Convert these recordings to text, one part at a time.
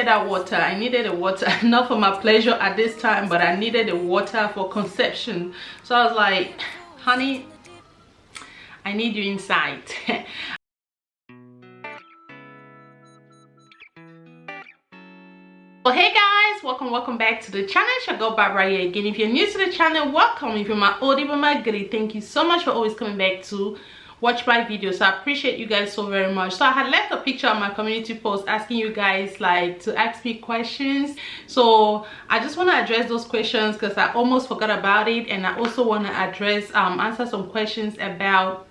needed that water. I needed the water, not for my pleasure at this time, but I needed the water for conception. So I was like, honey, I need you inside. So hey guys, welcome back to the channel. It's your girl Barbara here again. If you're new to the channel, welcome. If you're my oldie but my goodie, thank you so much for always coming back to watch my videos. So I appreciate you guys so very much. So I had left a picture on my community post asking you guys like to ask me questions. So I just want to address those questions because I almost forgot about it, and I also want to address answer some questions about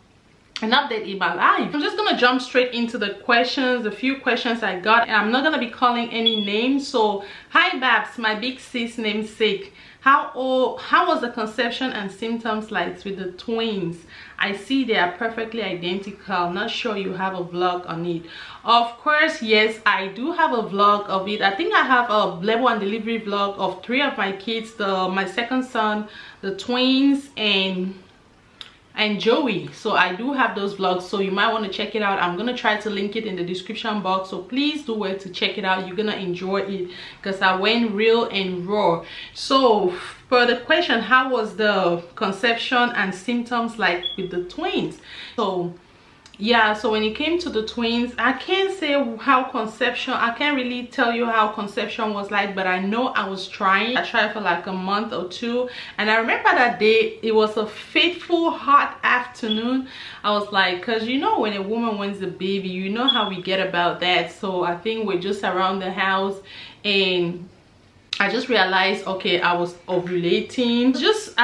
an update in my life. I'm just gonna jump straight into the questions, the few questions I got, and I'm not gonna be calling any names. So hi Babs, my big sis namesake, how was the conception and symptoms like with the twins? I see they are perfectly identical. Not sure you have a vlog on it. Of course, yes, I do have a vlog of it. I think I have a labor and delivery vlog of 3 of my kids, my second son, the twins, and Joey. So I do have those vlogs, so you might want to check it out. I'm gonna try to link it in the description box, so please do wait to check it out. You're gonna enjoy it because I went real and raw. So for the question, how was the conception and symptoms like with the twins? So yeah, so when it came to the twins, I can't say how conception, I can't really tell you how conception was like, but I know I was trying. I tried for like a month or 2, and I remember that day, it was a fateful hot afternoon. I was like, because you know when a woman wants a baby, you know how we get about that. So I think we're just around the house, and I just realized, okay, I was ovulating. Just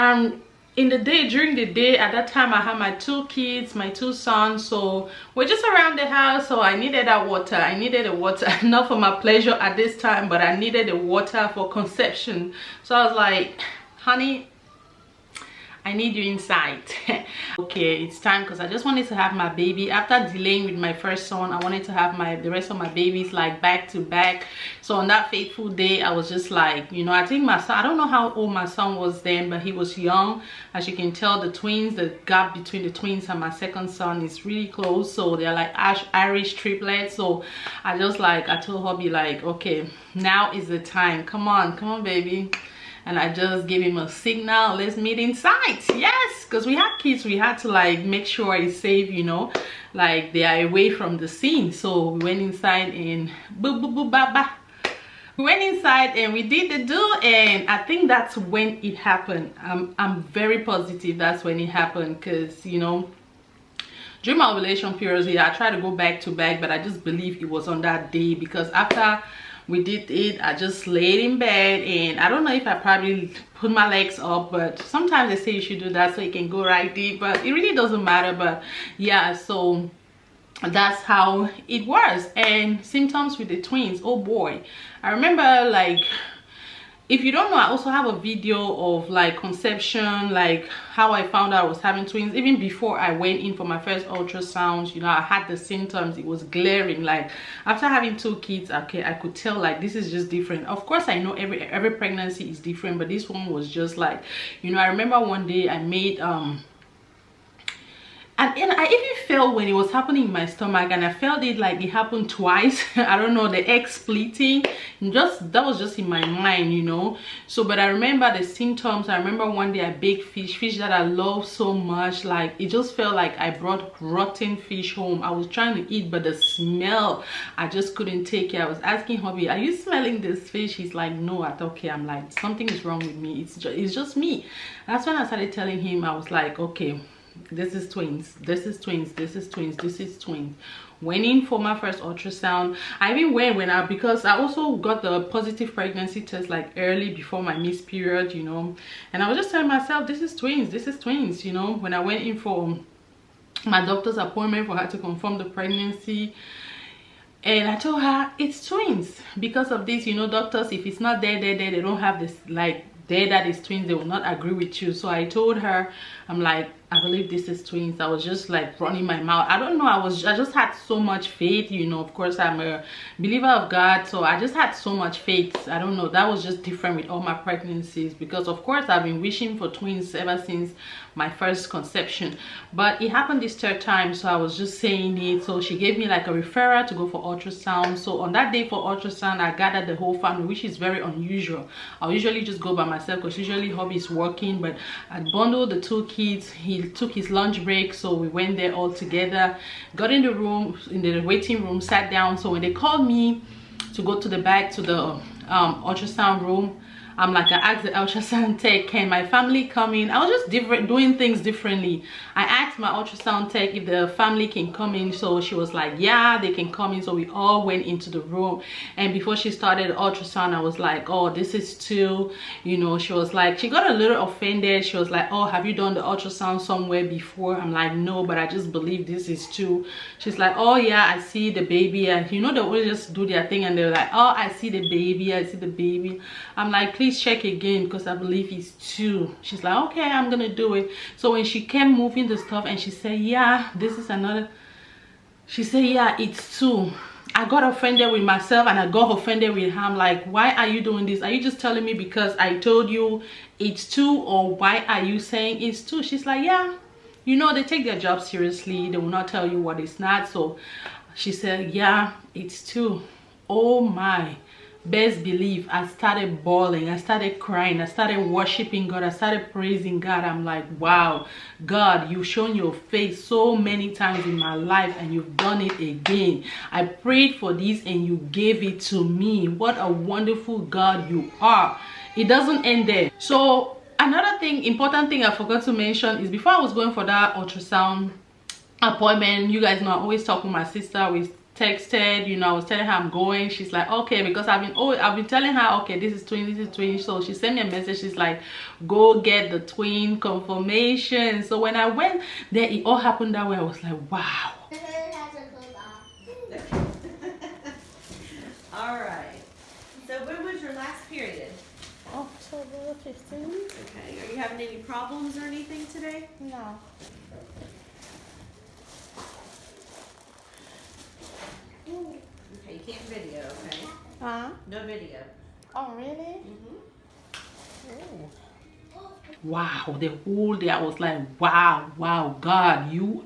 in the day, during the day, at that time I had my 2 kids, my 2 sons, so we're just around the house. So I needed that water. I needed the water, not for my pleasure at this time, but I needed the water for conception. So I was like, honey, I need you inside. Okay, it's time, because I just wanted to have my baby. After delaying with my first son, I wanted to have the rest of my babies like back to back. So on that fateful day, I was just like, you know, I think my son, I don't know how old my son was then, but he was young. As you can tell, the twins, the gap between the twins and my second son is really close. So they're like Irish triplets. So I just like, I told hubby like, okay, now is the time. Come on baby. And I just gave him a signal, let's meet inside. Yes, because we had kids, we had to like make sure it's safe, you know, like they are away from the scene. So we went inside and boo boo boo ba ba. We went inside and we did the do, and I think that's when it happened. I'm very positive that's when it happened, because you know, during my ovulation periods, yeah, I tried to go back to back, but I just believe it was on that day, because after we did it, I just laid in bed, and I don't know if I probably put my legs up, but sometimes they say you should do that so you can go right deep, but it really doesn't matter. But yeah, so that's how it was. And symptoms with the twins, oh boy, I remember, like, if you don't know, I also have a video of like conception, like how I found out I was having twins. Even before I went in for my first ultrasound, you know, I had the symptoms. It was glaring. Like after having 2 kids, okay, I could tell like this is just different. Of course, I know every pregnancy is different, but this one was just like, you know, I remember one day I made and I even felt when it was happening in my stomach, and I felt it like it happened twice. I don't know, the egg splitting, that was just in my mind, you know. So but I remember the symptoms. I remember one day I baked fish that I love so much. Like it just felt like I brought rotten fish home. I was trying to eat, but the smell, I just couldn't take it. I was asking hubby, are you smelling this fish? He's like, no. I thought, okay, I'm like, something is wrong with me. It's just me. That's when I started telling him, I was like, okay, this is twins, this is twins, this is twins, this is twins. Went in for my first ultrasound. I even went because I also got the positive pregnancy test like early before my missed period, you know, and I was just telling myself, this is twins, you know. When I went in for my doctor's appointment for her to confirm the pregnancy, and I told her it's twins. Because of this, you know, doctors, if it's not there, they don't have this like there that is twins, they will not agree with you. So I told her, I'm like, I believe this is twins. I was just like running my mouth. I don't know, I just had so much faith, you know. Of course, I'm a believer of God, so I just had so much faith. I don't know, that was just different with all my pregnancies, because of course I've been wishing for twins ever since my first conception, but it happened this third time. So I was just saying it. So she gave me like a referral to go for ultrasound. So on that day for ultrasound, I gathered the whole family, which is very unusual. I'll usually just go by myself because usually hubby is working, but I bundled the two kids. He took his lunch break, so we went there all together, got in the room, in the waiting room, sat down. So when they called me to go to the back to the ultrasound room, I'm like, I asked the ultrasound tech, can my family come in? I was just doing things differently. I asked my ultrasound tech if the family can come in. So she was like, yeah, they can come in. So we all went into the room. And before she started ultrasound, I was like, oh, this is two. You know, she was like, she got a little offended. She was like, oh, have you done the ultrasound somewhere before? I'm like, no, but I just believe this is two. She's like, oh yeah, I see the baby. And you know, they always just do their thing and they're like, oh, I see the baby, I see the baby. I'm like, please check again because I believe it's two. She's like, okay, I'm gonna do it. So when she kept moving the stuff and she said, yeah, this is another, she said, yeah, it's two. I got offended with myself and I got offended with her. I'm like, why are you doing this? Are you just telling me because I told you it's two, or why are you saying it's two? She's like, yeah, you know, they take their job seriously. They will not tell you what it's not. So she said, yeah, it's two. Oh my, best believe I started bawling, I started crying, I started worshiping God, I started praising God. I'm like, wow, God, you've shown your face so many times in my life and you've done it again. I prayed for this and you gave it to me. What a wonderful God you are. It doesn't end there. So another thing, important thing I forgot to mention is before I was going for that ultrasound appointment, you guys know I always talk with my sister. We texted, you know, I was telling her I'm going. She's like, okay, because I've been telling her, okay, this is twin. So she sent me a message. She's like, go get the twin confirmation. So when I went there, it all happened that way. I was like, wow. All right, so when was your last period? October 15th. Okay, are you having any problems or anything today? No. Okay, you can't video, okay? Huh? No video. Oh, really? Mm-hmm. Wow, the whole day I was like, wow, God, you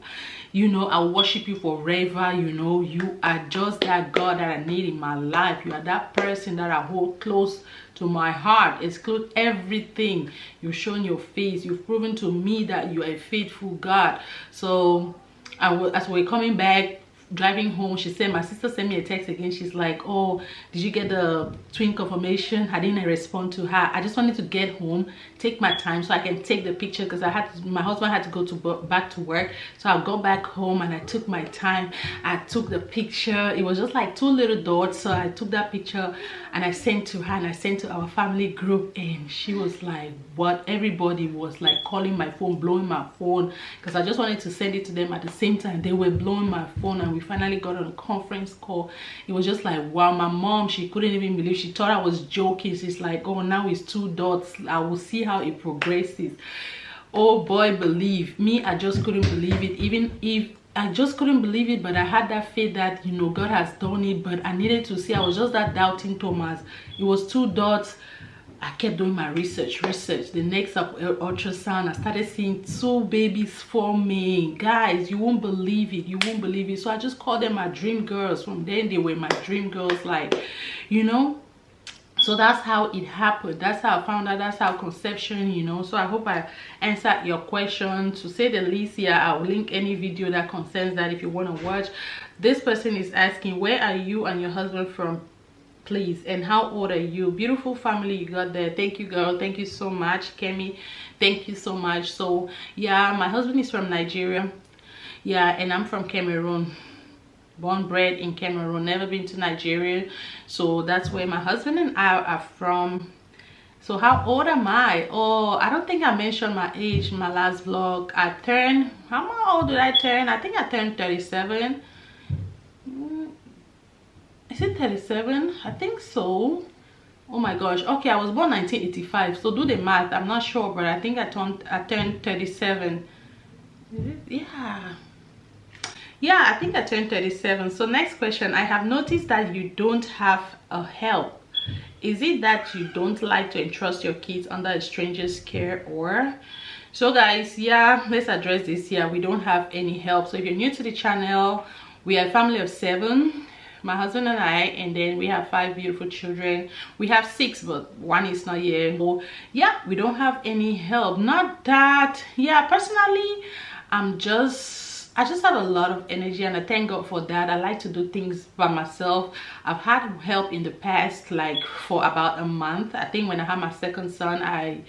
know, I worship you forever. You know, you are just that God that I need in my life. You are that person that I hold close to my heart. Exclude everything. You've shown your face. You've proven to me that you are a faithful God. So as we're coming back, driving home, she said, my sister sent me a text again. She's like, oh, did you get the twin confirmation? I didn't respond to her. I just wanted to get home, take my time so I can take the picture, because my husband had to go back to work. So I got back home and I took my time. I took the picture. It was just like two little dots. So I took that picture and I sent to her and I sent to our family group, and she was like, what? Everybody was like calling my phone, blowing my phone, because I just wanted to send it to them at the same time. They were blowing my phone and we finally got on a conference call. It was just like, wow. My mom, she couldn't even believe. She thought I was joking. She's like, oh, now it's two dots. I will see how it progresses. Oh boy, believe me, I just couldn't believe it. Even if I just couldn't believe it, but I had that faith that, you know, God has done it. But I needed to see. I was just that doubting Thomas. It was two dots. I kept doing my research. The next ultrasound, I started seeing two babies forming. Guys, you won't believe it. So I just called them my dream girls. From then, they were my dream girls, like, you know. So that's how it happened. That's how I found out. That's how conception, you know. So I hope I answered your question. To say the least, yeah, I'll link any video that concerns that if you want to watch. This person is asking, where are you and your husband from, please, and how old are you? Beautiful family you got there. Thank you, girl. Thank you so much, Kemi. Thank you so much. So yeah, my husband is from Nigeria, yeah, and I'm from Cameroon. Born, bred in Cameroon, never been to Nigeria. So that's where my husband and I are from. So how old am I? Oh, I don't think I mentioned my age in my last vlog. I turned, how old did I turn? I think I turned 37. Is it 37? I think so. Oh my gosh. Okay, I was born 1985. So do the math. I'm not sure, but I think I turned 37. Yeah. Yeah, I think I turned 37. So next question, I have noticed that you don't have a help. Is it that you don't like to entrust your kids under a stranger's care? Or so guys, yeah, let's address this here. We don't have any help. So if you're new to the channel, we are a family of 7, my husband and I, and then we have 5 beautiful children. We have 6, but 1 is not here. So yeah, we don't have any help. Not that, yeah, personally, I just have a lot of energy, and I thank God for that. I like to do things by myself. I've had help in the past, like for about a month. I think when I had my second son, I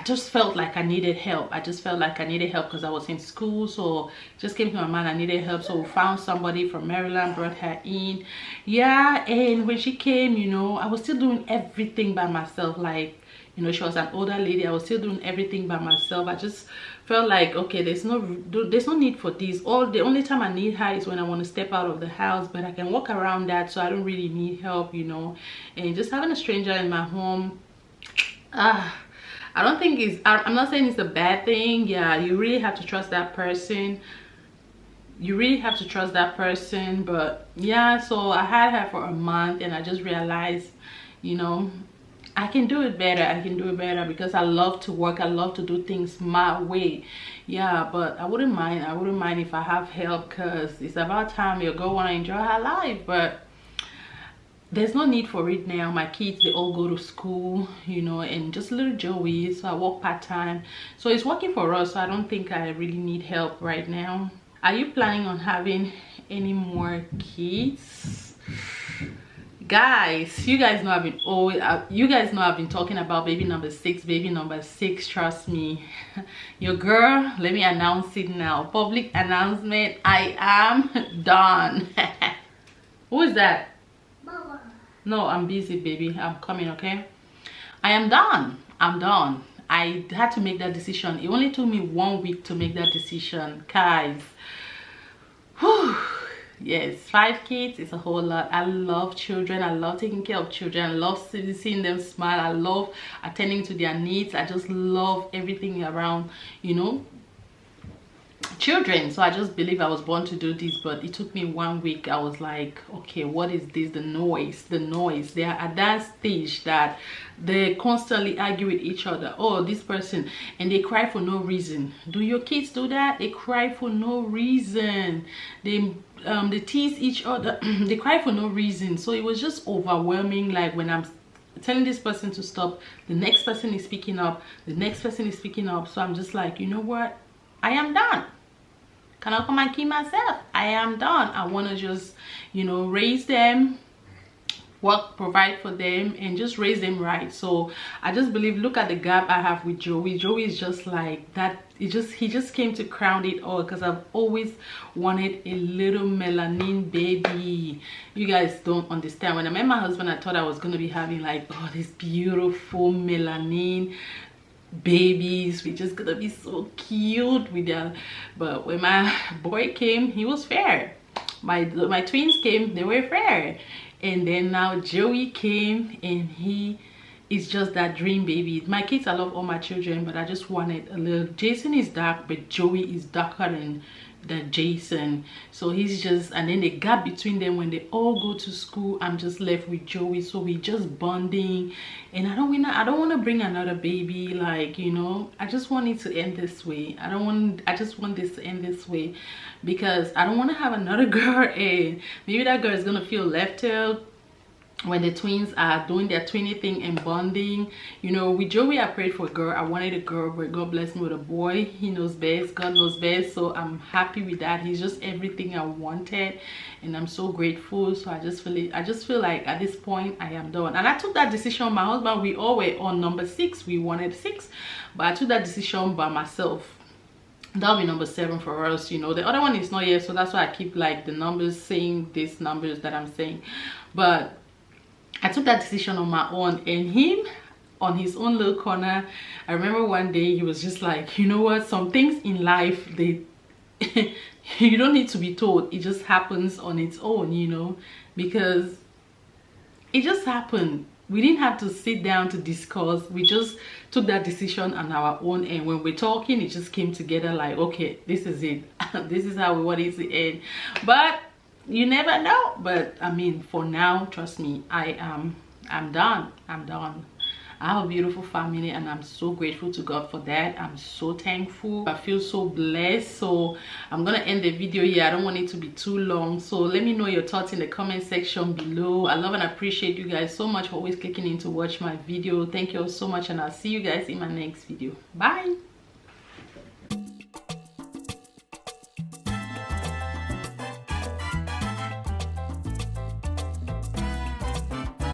just felt like I needed help. I just felt like I needed help because I was in school. So it just came to my mind I needed help. So we found somebody from Maryland, brought her in. Yeah, and when she came, you know, I was still doing everything by myself. Like, you know, she was an older lady. I was still doing everything by myself. I just felt like, okay, there's no need for this. The only time I need her is when I want to step out of the house, but I can walk around that, so I don't really need help, you know. And just having a stranger in my home, I don't think I'm not saying it's a bad thing. Yeah, you really have to trust that person. You really have to trust that person. But yeah, so I had her for a month, and I just realized, you know, I can do it better. I can do it better because I love to work. I love to do things my way. Yeah, but I wouldn't mind if I have help, because it's about time your girl want to enjoy her life. But there's no need for it now. My kids, they all go to school, you know, and just little Joey, so I work part-time, so it's working for us. So I don't think I really need help right now. Are you planning on having any more kids? Guys, you guys know I've been talking about baby number 6. Trust me. Your girl, let me announce it now. Public announcement, I am done. Who is that? Mama. No, I'm busy, baby. I'm coming, okay? I am done. I'm done. I had to make that decision. It only took me 1 week to make that decision, guys. Whew. Yes, 5 kids is a whole lot. I love children. I love taking care of children. I love seeing them smile. I love attending to their needs. I just love everything around, you know, children. So I just believe I was born to do this. But it took me 1 week. I was like, okay, what is this? The noise. They are at that stage that they constantly argue with each other. Oh, this person, and they cry for no reason. Do your kids do that? They cry for no reason. They tease each other. They cry for no reason. So it was just overwhelming. Like when I'm telling this person to stop, the next person is speaking up, the next person is speaking up. So I'm just like, you know what, I am done. Can I come and keep myself? I am done. I want to just, you know, raise them, work, provide for them, and just raise them right. So I just believe, look at the gap I have with Joey. Joey is just like that. He just came to crown it all, because I've always wanted a little melanin baby. You guys don't understand. When I met my husband, I thought I was going to be having like, oh, this beautiful melanin babies. We're just gonna be so cute with them. But when my boy came, he was fair. My twins came, they were fair. And then now Joey came, and he is just that dream baby. My kids, I love all my children, but I just wanted a little. Jason is dark, but Joey is darker than Jason. So he's just, and then the gap between them, when they all go to school, I'm just left with Joey. So we just bonding, and I don't want to bring another baby. Like, you know, I just want it to end this way. I just want this to end this way, because I don't want to have another girl, and maybe that girl is gonna feel left out when the twins are doing their twinny thing and bonding. You know, with Joey, I prayed for a girl. I wanted a girl, but God blessed me with a boy. He knows best. God knows best. So I'm happy with that. He's just everything I wanted, and I'm so grateful. So I just feel like at this point I am done. And I took that decision. My husband, we all were on number 6. We wanted 6, but I took that decision by myself. That'll be number 7 for us. You know, the other one is not yet, so that's why I keep like the numbers, saying these numbers that I'm saying. But I took that decision on my own, and him on his own little corner. I remember one day he was just like, you know what, some things in life, they you don't need to be told. It just happens on its own, you know, because it just happened. we didn't have to sit down to discuss. We just took that decision on our own, and when we're talking, it just came together like, okay, this is it. This is how we want it to end. But you never know. But I mean, for now, trust me, I'm done. I have a beautiful family, and I'm so grateful to God for that. I'm so thankful. I feel so blessed. So I'm gonna end the video here. I don't want it to be too long, so let me know your thoughts in the comment section below. I love and appreciate you guys so much for always clicking in to watch my video. Thank you all so much, and I'll see you guys in my next video. Bye.